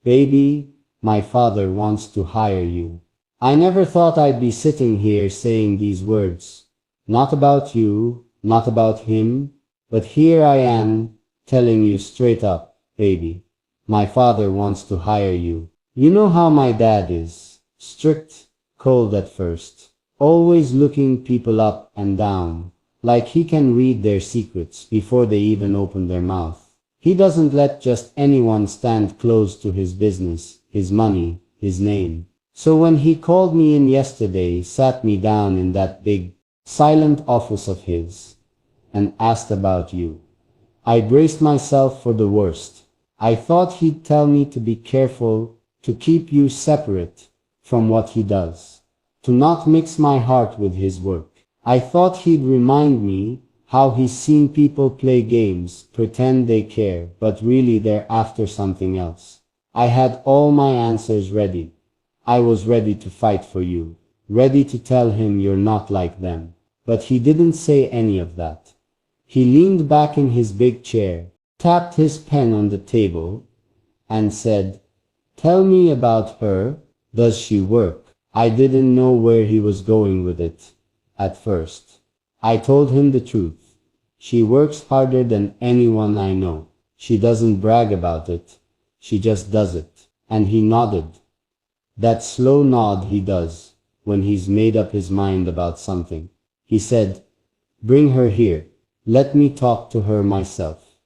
"Baby, my father wants to hire you." I never thought I'd be sitting here saying these words. Not about you, not about him, but here I am, telling you straight up, baby. My father wants to hire you. You know how my dad is. Strict, cold at first. Always looking people up and down, like he can read their secrets before they even open their mouth. He doesn't let just anyone stand close to his business, his money, his name. So when he called me in yesterday, sat me down in that big, silent office of his, and asked about you, I braced myself for the worst. I thought he'd tell me to be careful, to keep you separate from what he does, to not mix my heart with his work. I thought he'd remind me how he's seen people play games, pretend they care, but really they're after something else. I had all my answers ready. I was ready to fight for you, ready to tell him you're not like them. But he didn't say any of that. He leaned back in his big chair, tapped his pen on the table, and said, "Tell me about her. Does she work?" I didn't know where he was going with it at first. I told him the truth. She works harder than anyone I know. She doesn't brag about it. She just does it. And he nodded. That slow nod he does when he's made up his mind about something. He said, "Bring her here. Let me talk to her myself.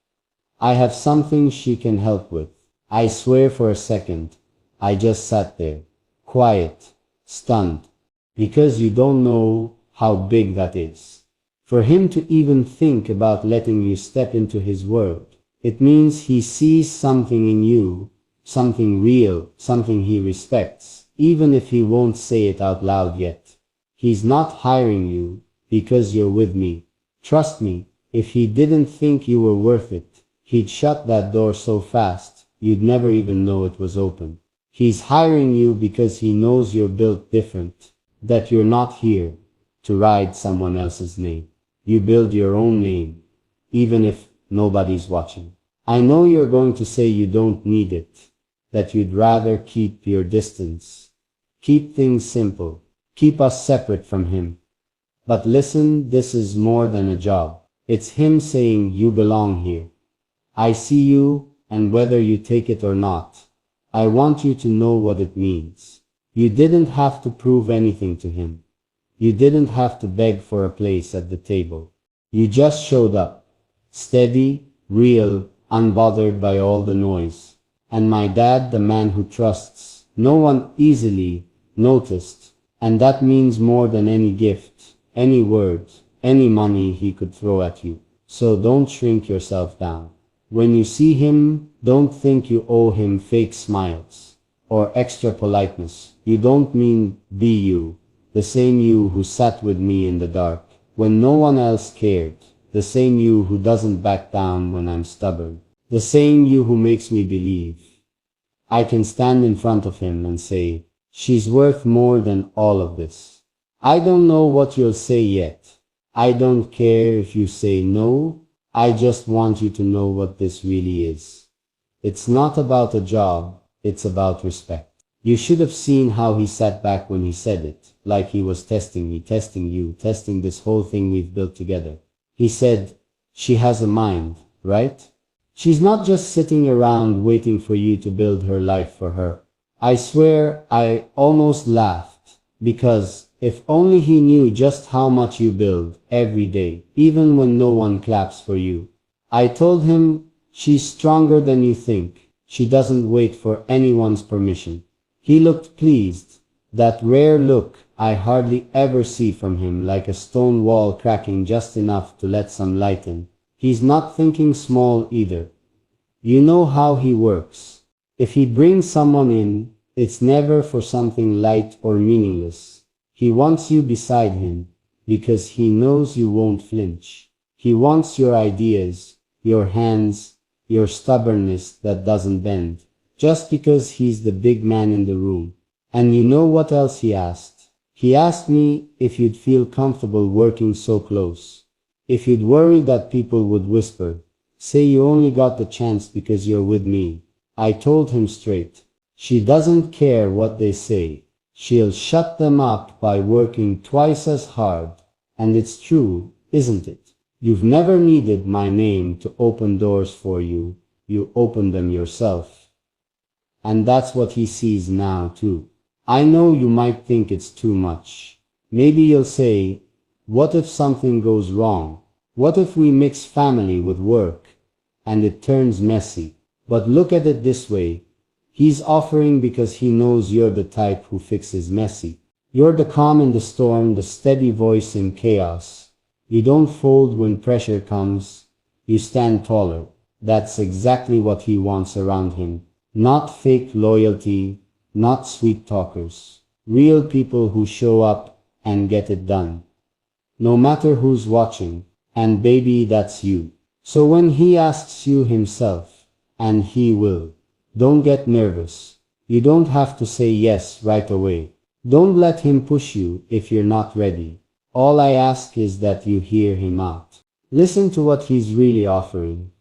I have something she can help with." I swear for a second, I just sat there, quiet, stunned, because you don't know how big that is. For him to even think about letting you step into his world, it means he sees something in you, something real, something he respects, even if he won't say it out loud yet. He's not hiring you because you're with me. Trust me, if he didn't think you were worth it, he'd shut that door so fast, you'd never even know it was open. He's hiring you because he knows you're built different, that you're not here to ride someone else's name. You build your own name, even if nobody's watching. I know you're going to say you don't need it, that you'd rather keep your distance, keep things simple, keep us separate from him. But listen, this is more than a job. It's him saying you belong here. I see you, and whether you take it or not, I want you to know what it means. You didn't have to prove anything to him. You didn't have to beg for a place at the table. You just showed up, steady, real, unbothered by all the noise. And my dad, the man who trusts no one, easily noticed. And that means more than any gift, any word, any money he could throw at you. So don't shrink yourself down. When you see him, don't think you owe him fake smiles or extra politeness. You don't mean be you, the same you who sat with me in the dark when no one else cared, the same you who doesn't back down when I'm stubborn, the same you who makes me believe I can stand in front of him and say, she's worth more than all of this. I don't know what you'll say yet. I don't care if you say no. I just want you to know what this really is. It's not about a job, it's about respect. You should have seen how he sat back when he said it, like he was testing me, testing you, testing this whole thing we've built together. He said, "She has a mind, right? She's not just sitting around waiting for you to build her life for her." I swear I almost laughed, because if only he knew just how much you build every day, even when no one claps for you. I told him, "She's stronger than you think. She doesn't wait for anyone's permission." He looked pleased, that rare look I hardly ever see from him, like a stone wall cracking just enough to let some light in. He's not thinking small either. You know how he works. If he brings someone in, it's never for something light or meaningless. He wants you beside him, because he knows you won't flinch. He wants your ideas, your hands, your stubbornness that doesn't bend, just because he's the big man in the room. And you know what else he asked? He asked me if you'd feel comfortable working so close. If you'd worry that people would whisper, say you only got the chance because you're with me. I told him straight, She doesn't care what they say. She'll shut them up by working twice as hard. And it's true, isn't it? You've never needed my name to open doors for you. You open them yourself. And that's what he sees now too. I know you might think it's too much. Maybe you'll say, what if something goes wrong? What if we mix family with work and it turns messy? But look at it this way. He's offering because he knows you're the type who fixes messy. You're the calm in the storm, the steady voice in chaos. You don't fold when pressure comes. You stand taller. That's exactly what he wants around him. Not fake loyalty, not sweet talkers. Real people who show up and get it done. No matter who's watching. And baby, that's you. So when he asks you himself, and he will, don't get nervous. You don't have to say yes right away. Don't let him push you if you're not ready. All I ask is that you hear him out. Listen to what he's really offering.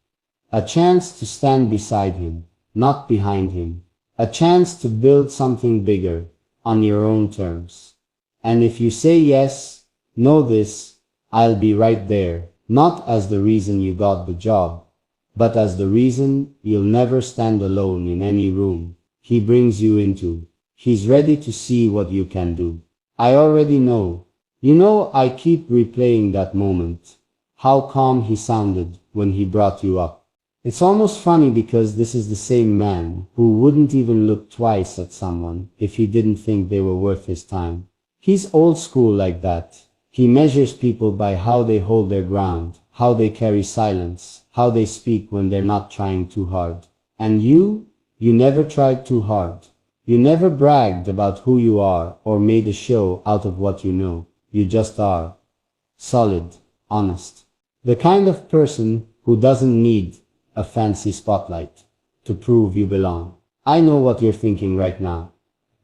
A chance to stand beside him, not behind him. A chance to build something bigger, on your own terms. And if you say yes, know this, I'll be right there, not as the reason you got the job, but as the reason you'll never stand alone in any room he brings you into. He's ready to see what you can do. I already know. You know, I keep replaying that moment. How calm he sounded when he brought you up. It's almost funny because this is the same man who wouldn't even look twice at someone if he didn't think they were worth his time. He's old school like that. He measures people by how they hold their ground, how they carry silence, how they speak when they're not trying too hard. And you never tried too hard. You never bragged about who you are or made a show out of what you know. You just are. Solid, honest. The kind of person who doesn't need a fancy spotlight to prove you belong. I know what you're thinking right now.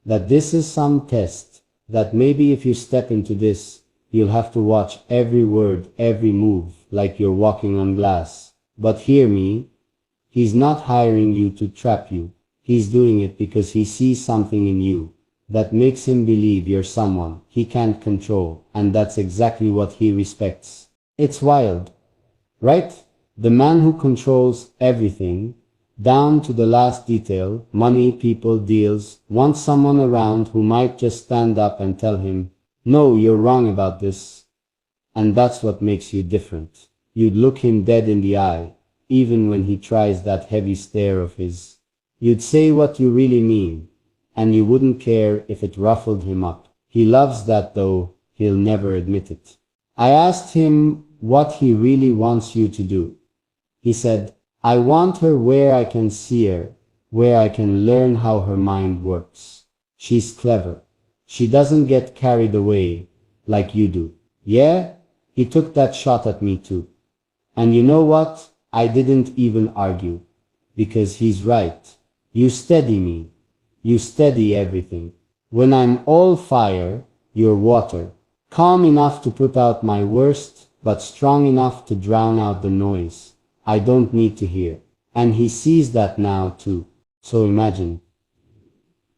That this is some test. That maybe if you step into this, you'll have to watch every word, every move, like you're walking on glass. But hear me, he's not hiring you to trap you. He's doing it because he sees something in you that makes him believe you're someone he can't control, and that's exactly what he respects. It's wild, right? The man who controls everything, down to the last detail, money, people, deals, wants someone around who might just stand up and tell him, no, you're wrong about this. And that's what makes you different. You'd look him dead in the eye, even when he tries that heavy stare of his. You'd say what you really mean, and you wouldn't care if it ruffled him up. He loves that though, he'll never admit it. I asked him what he really wants you to do. He said, I want her where I can see her, where I can learn how her mind works. She's clever. She doesn't get carried away like you do. Yeah, he took that shot at me too. And you know what? I didn't even argue. Because he's right. You steady me. You steady everything. When I'm all fire, you're water. Calm enough to put out my worst, but strong enough to drown out the noise I don't need to hear. And he sees that now too. So imagine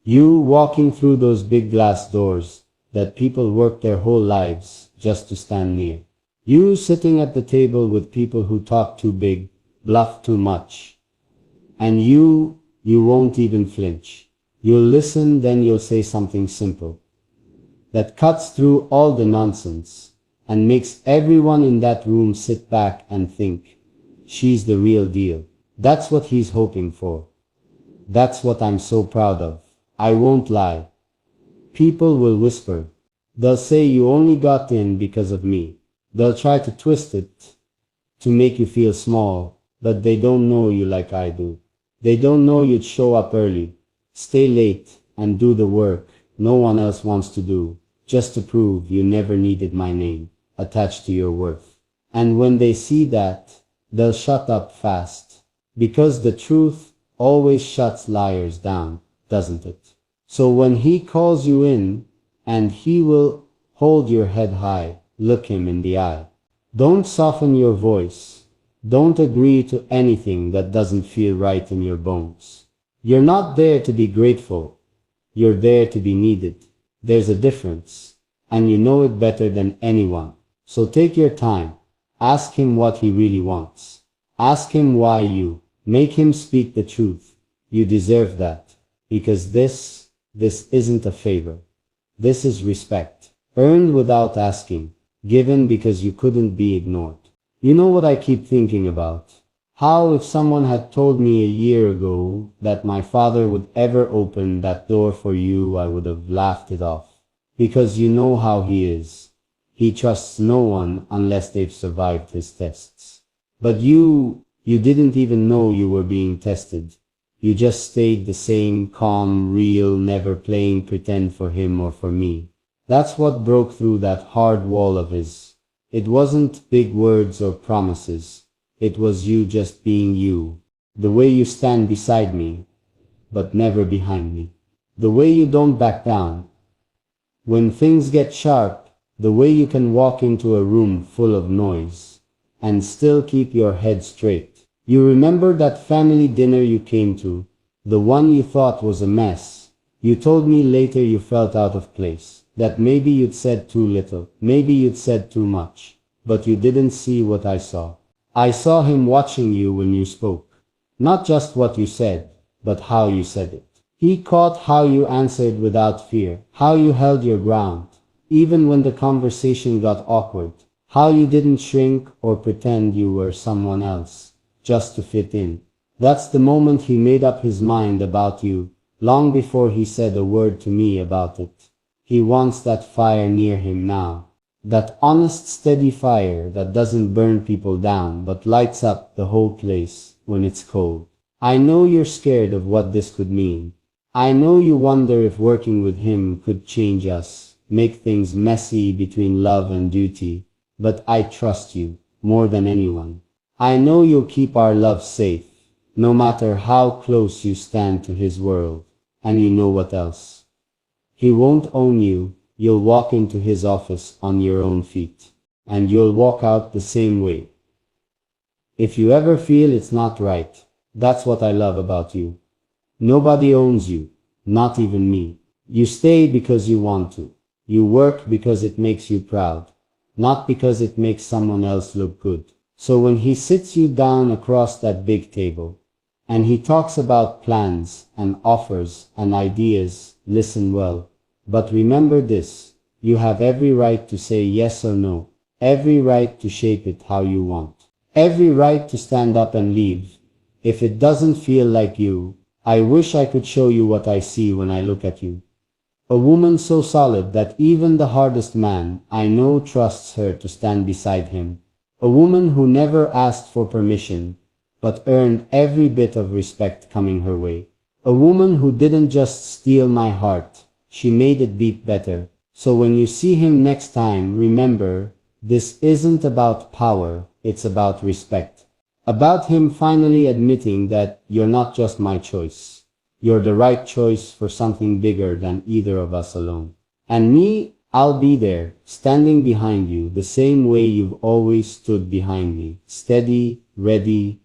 you walking through those big glass doors that people work their whole lives just to stand near. You sitting at the table with people who talk too big, bluff too much. And you won't even flinch. You'll listen, then you'll say something simple that cuts through all the nonsense and makes everyone in that room sit back and think, she's the real deal. That's what he's hoping for. That's what I'm so proud of. I won't lie. People will whisper. They'll say you only got in because of me. They'll try to twist it to make you feel small, but they don't know you like I do. They don't know you'd show up early, stay late, and do the work no one else wants to do, just to prove you never needed my name attached to your worth. And when they see that, they'll shut up fast, because the truth always shuts liars down, doesn't it? So when he calls you in, and he will hold your head high, look him in the eye. Don't soften your voice. Don't agree to anything that doesn't feel right in your bones. You're not there to be grateful. You're there to be needed. There's a difference, and you know it better than anyone. So take your time. Ask him what he really wants. Ask him why you. Make him speak the truth. You deserve that. Because this isn't a favor. This is respect. Earned without asking. Given because you couldn't be ignored. You know what I keep thinking about? How if someone had told me a year ago that my father would ever open that door for you, I would have laughed it off. Because you know how he is. He trusts no one unless they've survived his tests. But you didn't even know you were being tested. You just stayed the same, calm, real, never playing pretend for him or for me. That's what broke through that hard wall of his. It wasn't big words or promises. It was you just being you. The way you stand beside me, but never behind me. The way you don't back down. When things get sharp, the way you can walk into a room full of noise and still keep your head straight. You remember that family dinner you came to, the one you thought was a mess. You told me later you felt out of place, that maybe you'd said too little, maybe you'd said too much, but you didn't see what I saw. I saw him watching you when you spoke. Not just what you said, but how you said it. He caught how you answered without fear, how you held your ground, even when the conversation got awkward, how you didn't shrink or pretend you were someone else, just to fit in. That's the moment he made up his mind about you, long before he said a word to me about it. He wants that fire near him now. That honest, steady fire that doesn't burn people down but lights up the whole place when it's cold. I know you're scared of what this could mean. I know you wonder if working with him could change us, make things messy between love and duty, but I trust you more than anyone. I know you'll keep our love safe, no matter how close you stand to his world. And you know what else? He won't own you. You'll walk into his office on your own feet, and you'll walk out the same way. If you ever feel it's not right, that's what I love about you. Nobody owns you, not even me. You stay because you want to. You work because it makes you proud, not because it makes someone else look good. So when he sits you down across that big table, and he talks about plans and offers and ideas, listen well. But remember this, you have every right to say yes or no, every right to shape it how you want, every right to stand up and leave. If it doesn't feel like you, I wish I could show you what I see when I look at you. A woman so solid that even the hardest man I know trusts her to stand beside him. A woman who never asked for permission, but earned every bit of respect coming her way. A woman who didn't just steal my heart, she made it beat better. So when you see him next time, remember, this isn't about power, it's about respect. About him finally admitting that you're not just my choice. You're the right choice for something bigger than either of us alone. And me, I'll be there, standing behind you, the same way you've always stood behind me. Steady, ready,